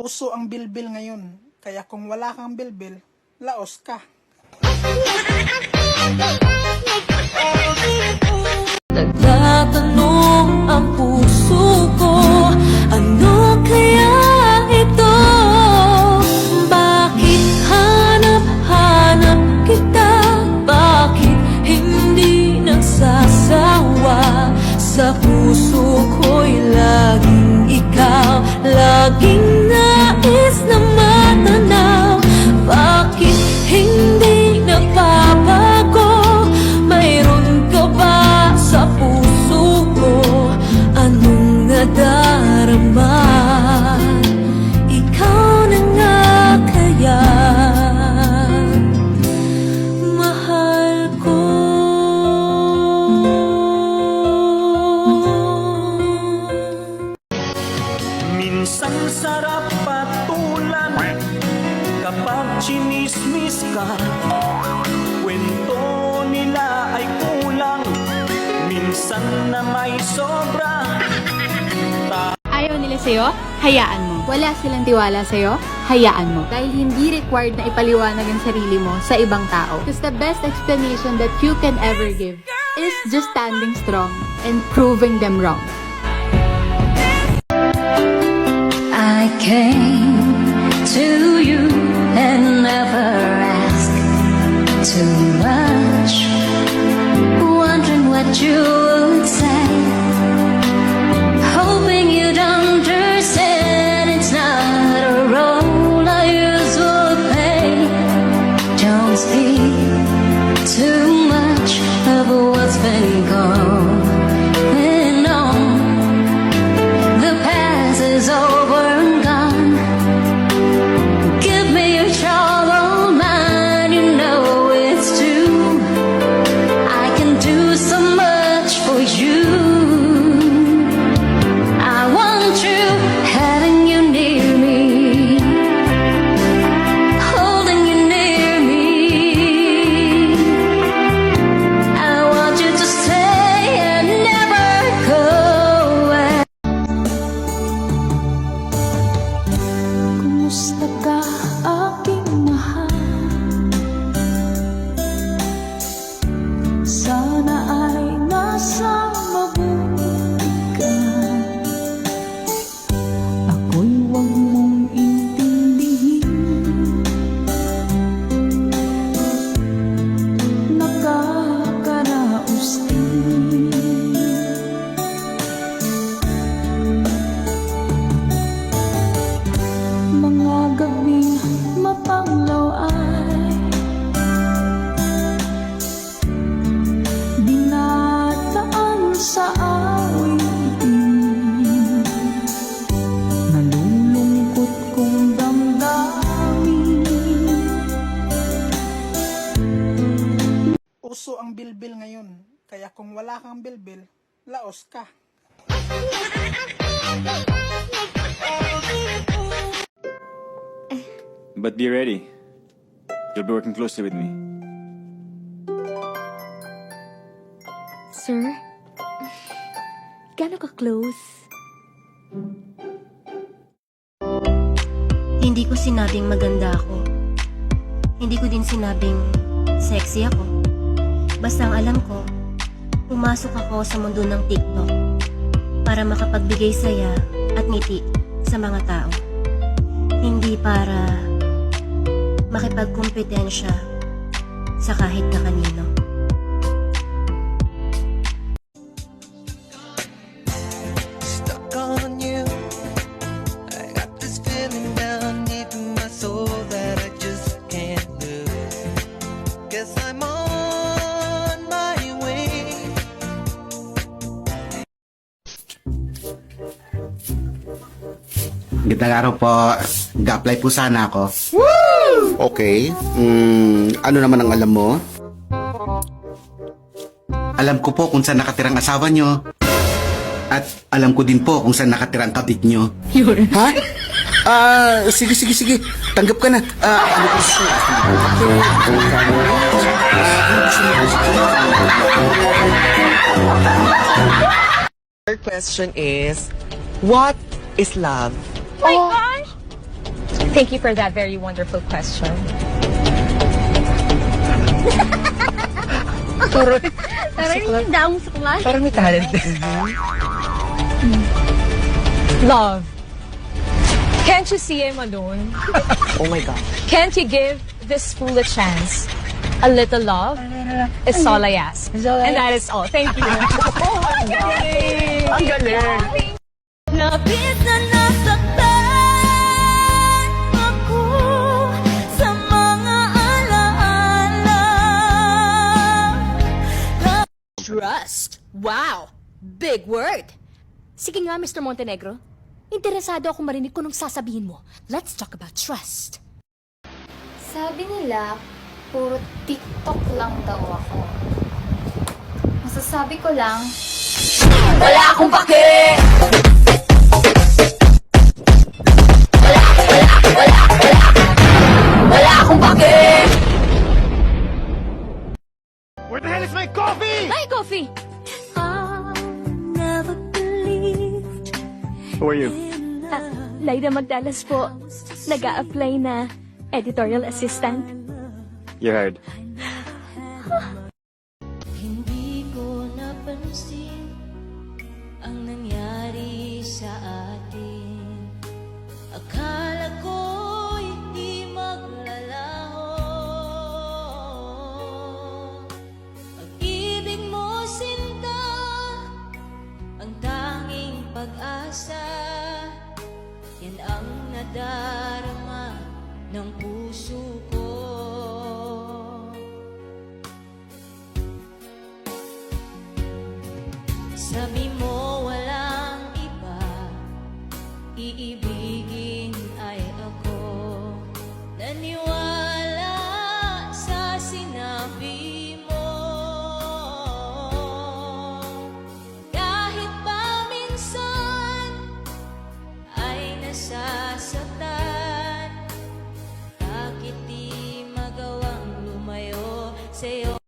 Uso ang bilbil ngayon, kaya kung wala kang bilbil, laos ka. Nagtatanong ang puso ko, ano kaya ito? Bakit hanap-hanap kita? Bakit hindi nagsasawa? Sa puso ko'y laging ikaw, laging nais na matanaw. Bakit hindi napapago? Mayroon ka ba sa puso ko? Anong nadarama? Ikaw na nga kaya mahal ko. Minsan sarap patulan kapag chinismis ka. Kwento nila ay kulang, minsan na may sobra. Ayaw nila sa'yo? Hayaan mo. Wala silang tiwala sa'yo? Hayaan mo. Dahil hindi required na ipaliwanag ang sarili mo sa ibang tao. Because the best explanation that you can ever give is just standing strong and proving them wrong. I came to you and never asked too much, wondering what you would say, hoping you'd understand it's not a role I usually play. Don't speak too much of what's been going on. The past is over and gone. Give me your troubled mind, you know it's true. I can do so much for you. I want you, having you near me, holding you near me. I want you to stay and never go away. Kumusta ka, aking mahal? Sana ay nasa mabuti ka. Ako'y huwag mong intindihin. Nakakaraos din. Mga gabing mapanglaw ay dinataan sa awitin. Nalulungkot kong damdamin. Uso ang bilbil ngayon, kaya kung wala kang bilbil, laos ka. But be ready. You'll be working closely with me. Sir? Gano'n ka-close? Hindi ko sinabing maganda ako. Hindi ko din sinabing sexy ako. Basta ang alam ko, pumasok ako sa mundo ng TikTok para makapagbigay saya at ngiti sa mga tao. Hindi para makipagkumpetensya sa kahit na kanino. Stuck on you. I got this feeling down deep in my soul that I just can't lose. Guess I'm on my way. Gandang araw po. Ga-apply po sana ako. Okay. Ano naman ang alam mo? Alam ko po kung saan nakatirang asawa nyo. At alam ko din po kung saan nakatirang kabit nyo. Ha? Sige. Tanggap ka na. Ano ko gusto? Third question is, what is love? My gosh! Thank you for that very wonderful question. Parang yung daong sukla. Parang may talent. Love. Can't you see I'm alone? Oh my God. Can't you give this fool a chance? A little love is all I ask. And that is all. Thank you. Ang galing! Labis na nasaktan ako sa mga alaala. Trust? Wow! Big word! Sige nga, Mr. Montenegro. Interesado akong marinig kung anong sasabihin mo. Let's talk about trust. Sabi nila, puro TikTok lang daw ako. Masasabi ko lang, Wala akong pake! Wala akong pake! Where the hell is my coffee? Ay, coffee! Never believed Who are you? Laida Magdalas po. Nag-a-apply na editorial assistant. You're hired. Hindi ko napansin ang nangyari sa atin. Akala ko hindi maglalaho. Pag-ibig mo sinta ang tanging pag-asa. Yan ang nadarama ng puso ko. Sa